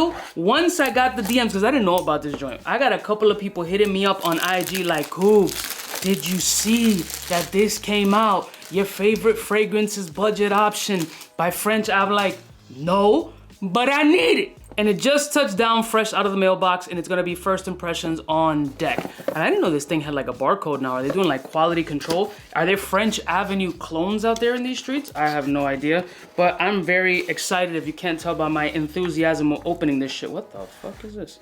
real, once I got the DMs, because I didn't know about this joint, I got a couple of people hitting me up on IG like, Coops, did you see that this came out? Your favorite fragrance is Budget Option by French. I'm like, no, but I need it. And it just touched down fresh out of the mailbox, and it's gonna be first impressions on deck. And I didn't know this thing had like a barcode now. Are they doing like quality control? Are there French Avenue clones out there in these streets? I have no idea, but I'm very excited if you can't tell by my enthusiasm of opening this shit. What the fuck is this?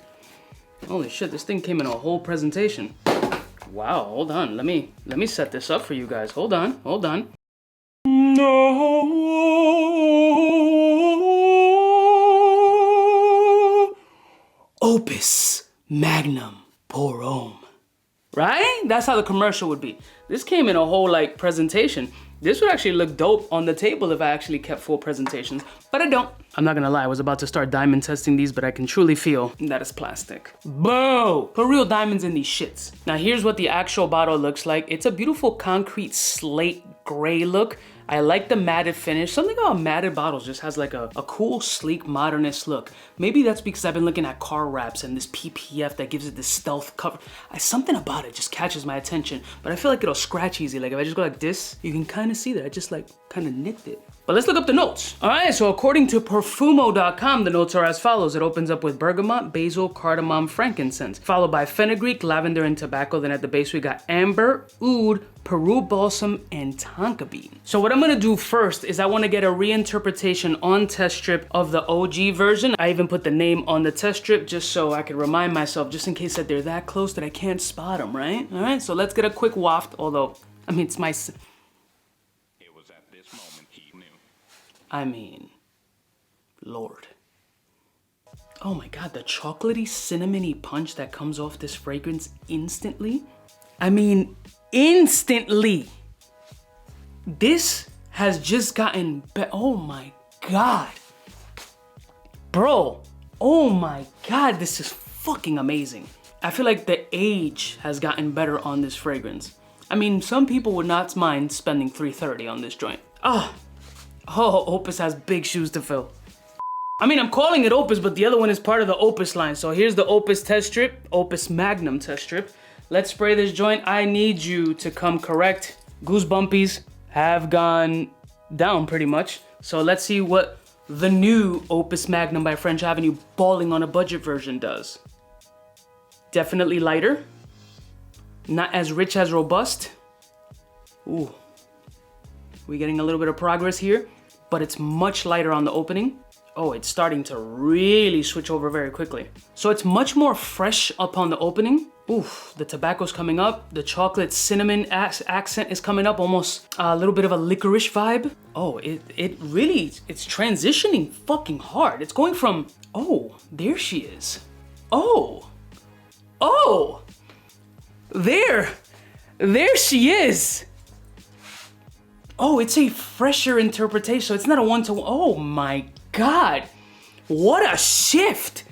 Holy shit, this thing came in a whole presentation. Wow, hold on, let me set this up for you guys. Hold on. No. Opus Magnum pour homme. Right? That's how the commercial would be. This came in a whole like presentation. This would actually look dope on the table if I actually kept full presentations, but I don't. I'm not gonna lie, I was about to start diamond testing these, but I can truly feel that it's plastic. Boo! Put real diamonds in these shits. Now here's what the actual bottle looks like. It's a beautiful concrete slate gray look. I like the matted finish. Something about matted bottles just has like a cool, sleek, modernist look. Maybe that's because I've been looking at car wraps and this PPF that gives it this stealth cover. Something about it just catches my attention, but I feel like it'll scratch easy. Like if I just go like this, you can kind of see that I just like kind of nicked it. But let's look up the notes. All right, so according to Perfumo.com, the notes are as follows. It opens up with bergamot, basil, cardamom, frankincense, followed by fenugreek, lavender, and tobacco. Then at the base, we got amber, oud, Peru balsam, and tonka bean. So what I'm gonna do first is I wanna get a reinterpretation on test strip of the OG version. I even put the name on the test strip just so I could remind myself, just in case that they're that close that I can't spot them, right? All right, so let's get a quick waft, although, I mean, it's my... I mean, Lord. Oh my God, the chocolatey, cinnamony punch that comes off this fragrance instantly. I mean, instantly. This has just gotten better. Oh my God. Bro, oh my God, this is fucking amazing. I feel like the age has gotten better on this fragrance. I mean, some people would not mind spending $330 on this joint. Oh, Opus has big shoes to fill. I mean, I'm calling it Opus, but the other one is part of the Opus line. So here's the Opus test strip, Opus Magnum test strip. Let's spray this joint. I need you to come correct. Goosebumpies have gone down pretty much. So let's see what the new Opus Magnum by French Avenue balling on a budget version does. Definitely lighter. Not as rich as robust. Ooh. We're getting a little bit of progress here, but it's much lighter on the opening. Oh, it's starting to really switch over very quickly. So it's much more fresh upon the opening, Oof, the tobacco's coming up. The chocolate cinnamon accent is coming up, almost a little bit of a licorice vibe. Oh, it really, it's transitioning fucking hard. It's going from, oh, there she is. Oh, there she is. Oh, it's a fresher interpretation. So it's not a one-to-one. Oh my God, what a shift.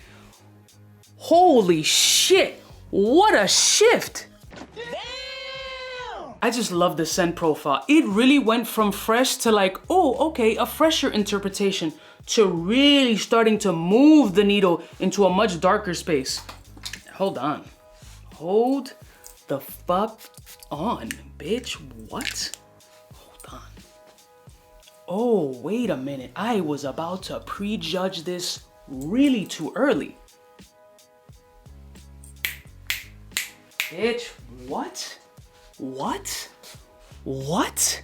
Holy shit, what a shift. Damn. I just love the scent profile. It really went from fresh to like, oh, okay, a fresher interpretation, to really starting to move the needle into a much darker space. Hold on. Hold the fuck on, bitch. What? Hold on. Oh, wait a minute. I was about to prejudge this really too early. Bitch, what? What? What?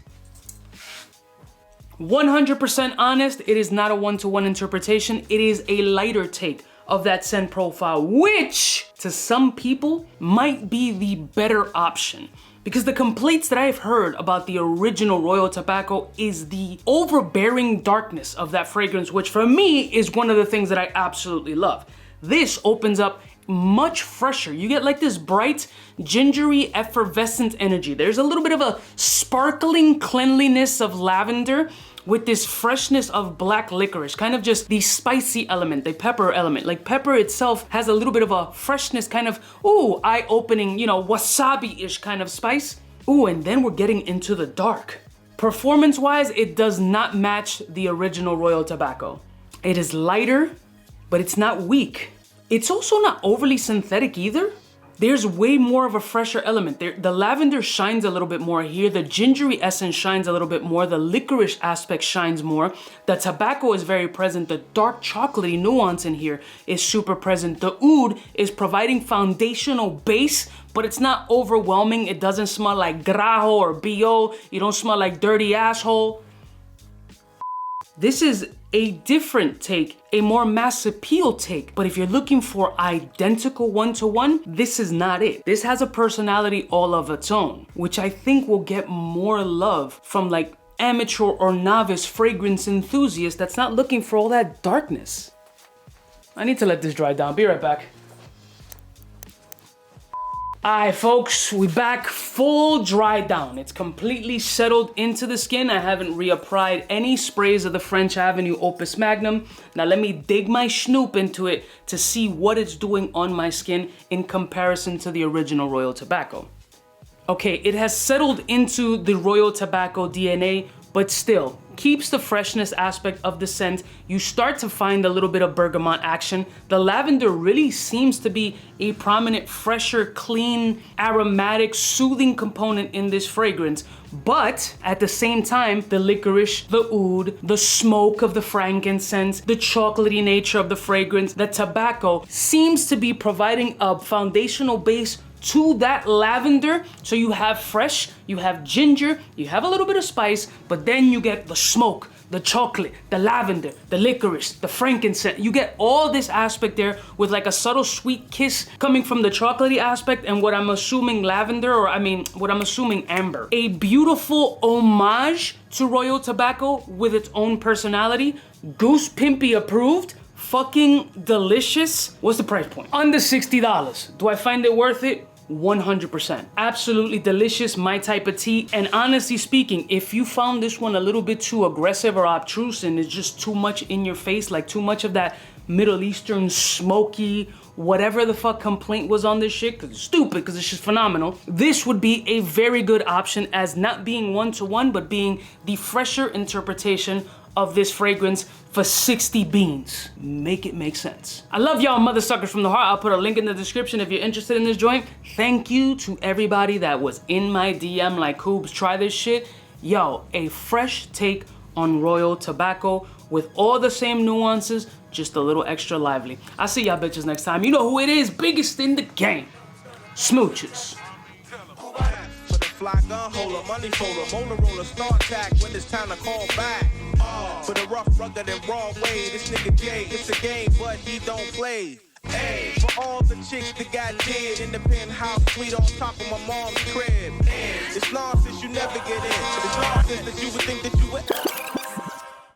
100% honest, it is not a one-to-one interpretation. It is a lighter take of that scent profile, which to some people might be the better option. Because the complaints that I've heard about the original Royal Tobacco is the overbearing darkness of that fragrance, which for me is one of the things that I absolutely love. This opens up much fresher. You get like this bright, gingery, effervescent energy. There's a little bit of a sparkling cleanliness of lavender with this freshness of black licorice, kind of just the spicy element, the pepper element. Like pepper itself has a little bit of a freshness, kind of, ooh, eye-opening, you know, wasabi-ish kind of spice. Ooh, and then we're getting into the dark. Performance-wise, it does not match the original Royal Tobacco. It is lighter, but it's not weak. It's also not overly synthetic either. There's way more of a fresher element there. The lavender shines a little bit more here. The gingery essence shines a little bit more. The licorice aspect shines more. The tobacco is very present. The dark chocolatey nuance in here is super present. The oud is providing foundational base, but it's not overwhelming. It doesn't smell like grajo or BO. You don't smell like dirty asshole. This is a different take, a more mass appeal take. But if you're looking for identical one-to-one, this is not it. This has a personality all of its own, which I think will get more love from like amateur or novice fragrance enthusiasts that's not looking for all that darkness. I need to let this dry down. Be right back. Alright folks, we back, full dry down. It's completely settled into the skin. I haven't reapplied any sprays of the French Avenue Opus Magnum. Now let me dig my schnoop into it to see what it's doing on my skin in comparison to the original Royal Tobacco. Okay, it has settled into the Royal Tobacco DNA, but still keeps the freshness aspect of the scent. You start to find a little bit of bergamot action. The lavender really seems to be a prominent, fresher, clean, aromatic, soothing component in this fragrance. But at the same time, the licorice, the oud, the smoke of the frankincense, the chocolatey nature of the fragrance, the tobacco seems to be providing a foundational base to that lavender. So you have fresh, you have ginger, you have a little bit of spice, but then you get the smoke, the chocolate, the lavender, the licorice, the frankincense. You get all this aspect there with like a subtle sweet kiss coming from the chocolatey aspect and what I'm assuming lavender, or what I'm assuming amber. A beautiful homage to Royal Tobacco with its own personality. Goose Pimpy approved. Fucking delicious. What's the price point? Under $60. Do I find it worth it? 100%. Absolutely delicious, my type of tea. And honestly speaking, if you found this one a little bit too aggressive or obtruse and it's just too much in your face, like too much of that Middle Eastern smoky, whatever the fuck complaint was on this shit, because it's stupid, because it's just phenomenal, this would be a very good option as not being one-to-one, but being the fresher interpretation of this fragrance for 60 beans. Make it make sense. I love y'all mother suckers from the heart. I'll put a link in the description if you're interested in this joint. Thank you to everybody that was in my DM like, Coobs, try this shit. Yo, a fresh take on Royal Tobacco with all the same nuances, just a little extra lively. I'll see y'all bitches next time. You know who it is, biggest in the game. Smooches. Fly gun holder, money folder, Motorola start tack when it's time to call back. For the rough, rugged, and raw way, this nigga Jay, it's a game, but he don't play. Hey. for all the chicks that got dead in the penthouse suite on top of my mom's crib. It's nonsense, you never get in. It's nonsense that you would think that you would.